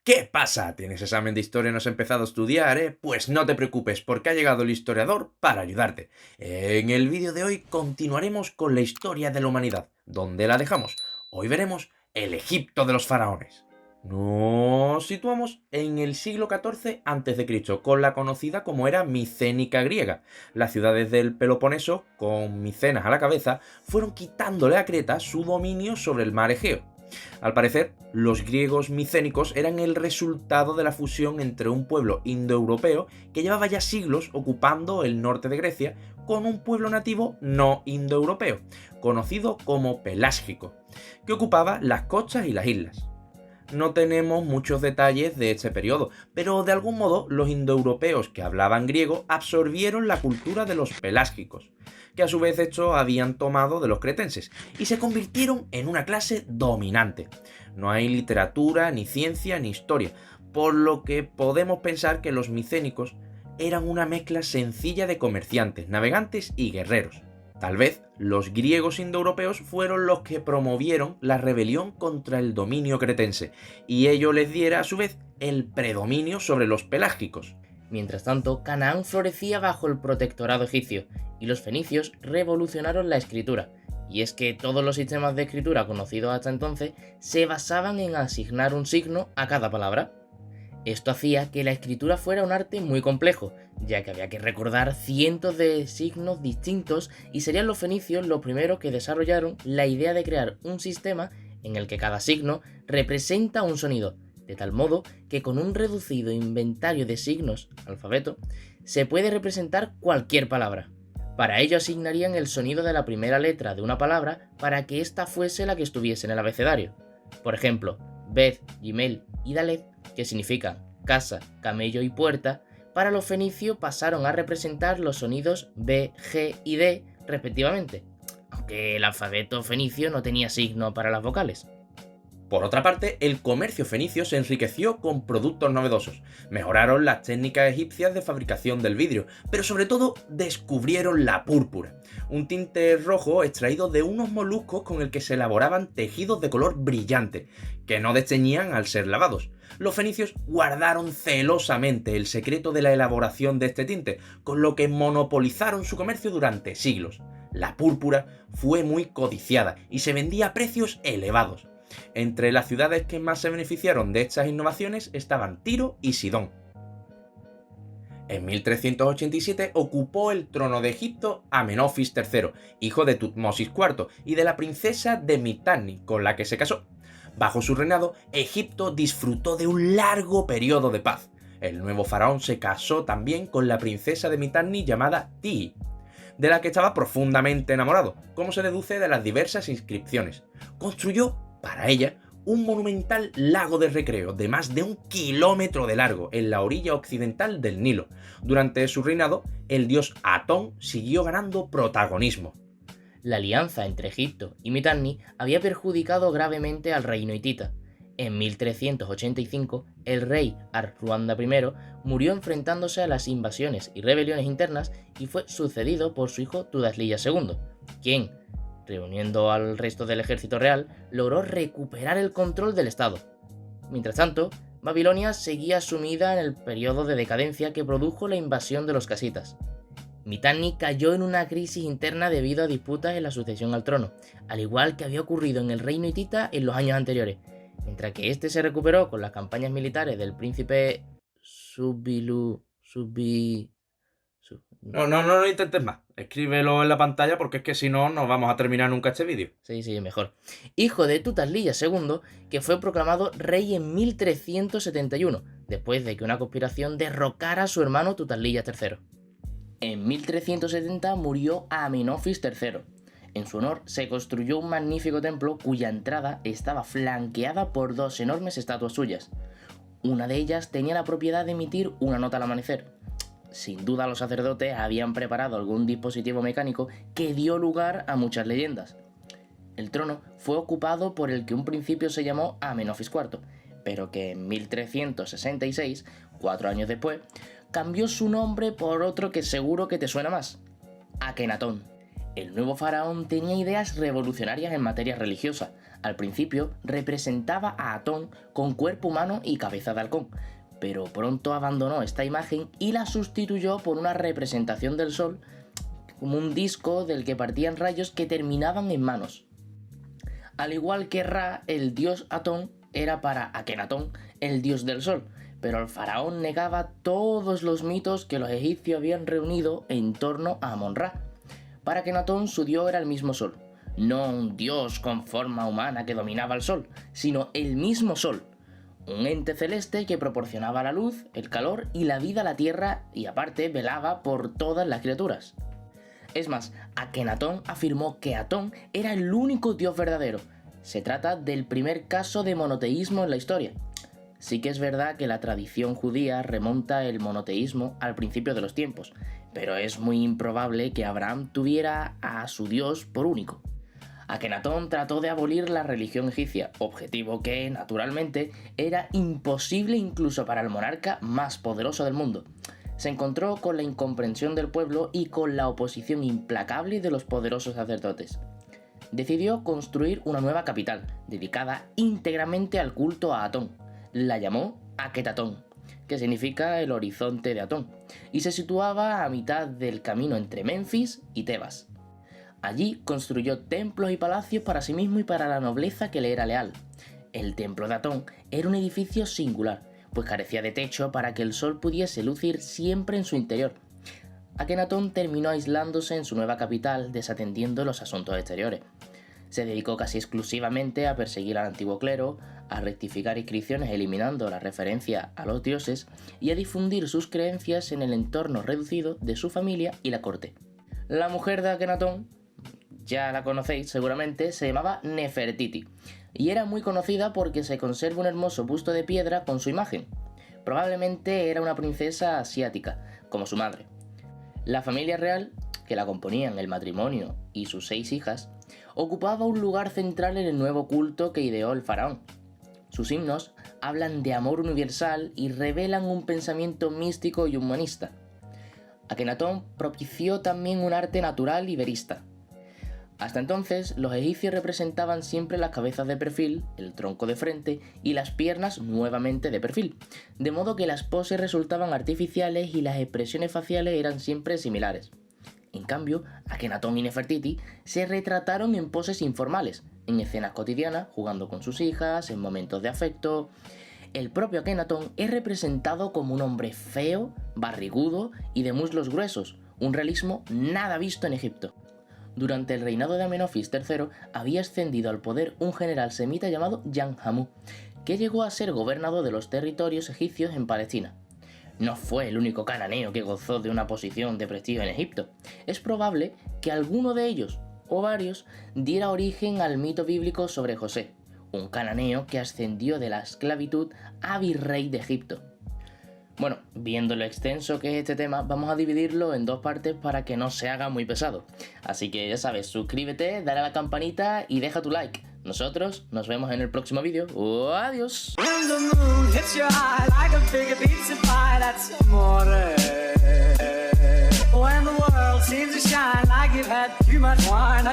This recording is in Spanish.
¿Qué pasa? ¿Tienes examen de historia y no has empezado a estudiar, Pues no te preocupes, porque ha llegado el historiador para ayudarte. En el vídeo de hoy continuaremos con la historia de la humanidad, donde la dejamos. Hoy veremos el Egipto de los faraones. Nos situamos en el siglo XIV a.C., con la conocida como era Micénica griega. Las ciudades del Peloponeso, con Micenas a la cabeza, fueron quitándole a Creta su dominio sobre el mar Egeo. Al parecer, los griegos micénicos eran el resultado de la fusión entre un pueblo indoeuropeo que llevaba ya siglos ocupando el norte de Grecia con un pueblo nativo no indoeuropeo, conocido como pelásgico, que ocupaba las costas y las islas. No tenemos muchos detalles de este periodo, pero de algún modo los indoeuropeos que hablaban griego absorbieron la cultura de los pelásgicos, que a su vez estos habían tomado de los cretenses, y se convirtieron en una clase dominante. No hay literatura, ni ciencia, ni historia, por lo que podemos pensar que los micénicos eran una mezcla sencilla de comerciantes, navegantes y guerreros. Tal vez los griegos indoeuropeos fueron los que promovieron la rebelión contra el dominio cretense, y ello les diera a su vez el predominio sobre los pelágicos. Mientras tanto, Canaán florecía bajo el protectorado egipcio, y los fenicios revolucionaron la escritura. Y es que todos los sistemas de escritura conocidos hasta entonces se basaban en asignar un signo a cada palabra. Esto hacía que la escritura fuera un arte muy complejo, ya que había que recordar cientos de signos distintos, y serían los fenicios los primeros que desarrollaron la idea de crear un sistema en el que cada signo representa un sonido, de tal modo que con un reducido inventario de signos, alfabeto, se puede representar cualquier palabra. Para ello asignarían el sonido de la primera letra de una palabra para que ésta fuese la que estuviese en el abecedario. Por ejemplo, Bet, Gimel y Dalet, que significan casa, camello y puerta, para los fenicios pasaron a representar los sonidos B, G y D respectivamente, aunque el alfabeto fenicio no tenía signo para las vocales. Por otra parte, el comercio fenicio se enriqueció con productos novedosos, mejoraron las técnicas egipcias de fabricación del vidrio, pero sobre todo descubrieron la púrpura, un tinte rojo extraído de unos moluscos con el que se elaboraban tejidos de color brillante, que no desteñían al ser lavados. Los fenicios guardaron celosamente el secreto de la elaboración de este tinte, con lo que monopolizaron su comercio durante siglos. La púrpura fue muy codiciada y se vendía a precios elevados. Entre las ciudades que más se beneficiaron de estas innovaciones estaban Tiro y Sidón. En 1387 ocupó el trono de Egipto Amenofis III, hijo de Tutmosis IV y de la princesa de Mitanni, con la que se casó. Bajo su reinado, Egipto disfrutó de un largo periodo de paz. El nuevo faraón se casó también con la princesa de Mitanni llamada Tii, de la que estaba profundamente enamorado, como se deduce de las diversas inscripciones. Construyó para ella un monumental lago de recreo de más de 1 kilómetro de largo en la orilla occidental del Nilo. Durante su reinado, el dios Atón siguió ganando protagonismo. La alianza entre Egipto y Mitanni había perjudicado gravemente al reino hitita. En 1385, el rey Ar-Ruanda I murió enfrentándose a las invasiones y rebeliones internas y fue sucedido por su hijo Tudhaliya II, quien, reuniendo al resto del ejército real, logró recuperar el control del estado. Mientras tanto, Babilonia seguía sumida en el periodo de decadencia que produjo la invasión de los casitas. Mitanni cayó en una crisis interna debido a disputas en la sucesión al trono, al igual que había ocurrido en el reino hitita en los años anteriores, mientras que este se recuperó con las campañas militares del príncipe No intentes más. Escríbelo en la pantalla porque es que si no, no vamos a terminar nunca este vídeo. Sí, mejor. Hijo de Tudhaliya II, que fue proclamado rey en 1371, después de que una conspiración derrocara a su hermano Tudhaliya III. En 1370 murió Amenofis III. En su honor se construyó un magnífico templo cuya entrada estaba flanqueada por 2 enormes estatuas suyas. Una de ellas tenía la propiedad de emitir una nota al amanecer. Sin duda los sacerdotes habían preparado algún dispositivo mecánico que dio lugar a muchas leyendas. El trono fue ocupado por el que un principio se llamó Amenofis IV, pero que en 1366, 4 años después, cambió su nombre por otro que seguro que te suena más: Akenatón. El nuevo faraón tenía ideas revolucionarias en materia religiosa, Al principio representaba a Atón con cuerpo humano y cabeza de halcón, pero pronto abandonó esta imagen y la sustituyó por una representación del sol como un disco del que partían rayos que terminaban en manos. Al igual que Ra, el dios Atón era para Akenatón el dios del sol, pero el faraón negaba todos los mitos que los egipcios habían reunido en torno a Amon-Ra. Para Akenatón su dios era el mismo sol, no un dios con forma humana que dominaba el sol, sino el mismo sol, un ente celeste que proporcionaba la luz, el calor y la vida a la tierra y aparte velaba por todas las criaturas. Es más, Akenatón afirmó que Atón era el único dios verdadero. Se trata del primer caso de monoteísmo en la historia. Sí que es verdad que la tradición judía remonta el monoteísmo al principio de los tiempos, pero es muy improbable que Abraham tuviera a su dios por único. Akenatón trató de abolir la religión egipcia, objetivo que, naturalmente, era imposible incluso para el monarca más poderoso del mundo. Se encontró con la incomprensión del pueblo y con la oposición implacable de los poderosos sacerdotes. Decidió construir una nueva capital, dedicada íntegramente al culto a Atón. La llamó Aketatón, que significa el horizonte de Atón, y se situaba a mitad del camino entre Menfis y Tebas. Allí construyó templos y palacios para sí mismo y para la nobleza que le era leal. El templo de Atón era un edificio singular, pues carecía de techo para que el sol pudiese lucir siempre en su interior. Akenatón terminó aislándose en su nueva capital, desatendiendo los asuntos exteriores. Se dedicó casi exclusivamente a perseguir al antiguo clero, a rectificar inscripciones eliminando la referencia a los dioses y a difundir sus creencias en el entorno reducido de su familia y la corte. La mujer de Akenatón, ya la conocéis seguramente, se llamaba Nefertiti y era muy conocida porque se conserva un hermoso busto de piedra con su imagen. Probablemente era una princesa asiática, como su madre. La familia real, que la componían el matrimonio y sus 6 hijas, ocupaba un lugar central en el nuevo culto que ideó el faraón. Sus himnos hablan de amor universal y revelan un pensamiento místico y humanista. Akenatón propició también un arte natural y verista. Hasta entonces, los egipcios representaban siempre las cabezas de perfil, el tronco de frente y las piernas nuevamente de perfil, de modo que las poses resultaban artificiales y las expresiones faciales eran siempre similares. En cambio, Akenatón y Nefertiti se retrataron en poses informales, en escenas cotidianas, jugando con sus hijas, en momentos de afecto. El propio Akenatón es representado como un hombre feo, barrigudo y de muslos gruesos, un realismo nada visto en Egipto. Durante el reinado de Amenofis III había ascendido al poder un general semita llamado Yanhamu, que llegó a ser gobernador de los territorios egipcios en Palestina. No fue el único cananeo que gozó de una posición de prestigio en Egipto. Es probable que alguno de ellos, o varios, diera origen al mito bíblico sobre José, un cananeo que ascendió de la esclavitud a virrey de Egipto. Bueno, viendo lo extenso que es este tema, vamos a dividirlo en 2 partes para que no se haga muy pesado. Así que ya sabes, suscríbete, dale a la campanita y deja tu like. Nosotros nos vemos en el próximo vídeo. ¡Adiós! When the moon hits your eye like a big pizza pie, that's amore. When the world seems to shine like you've had too much wine,